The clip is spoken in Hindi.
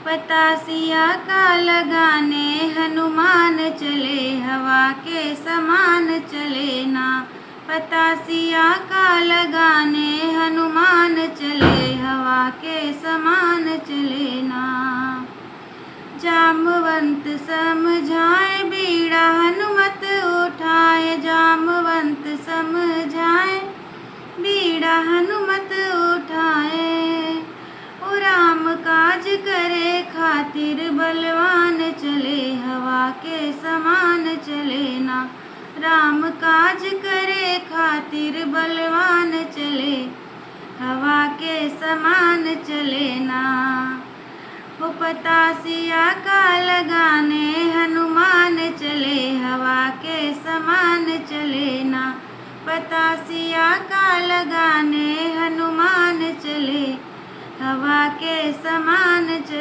पतासिया का लगाने हनुमान चले, हवा के समान चले ना। पतासिया का लगाने हनुमान चले, हवा के समान चले ना। जामवंत समझाए बीड़ा हनुमत उठाए, जामवंत समझाए बीड़ा हनुमत उठाए। ओ राम काज करे खातिर बलवान चले, हवा के समान चले ना। राम काज करे खातिर बलवान चले, हवा के समान चले ना। वो पतासिया का लगाने हनुमान चले, हवा के समान चले ना। पतासिया का लगाने हनुमान चले, हवा के समान चले।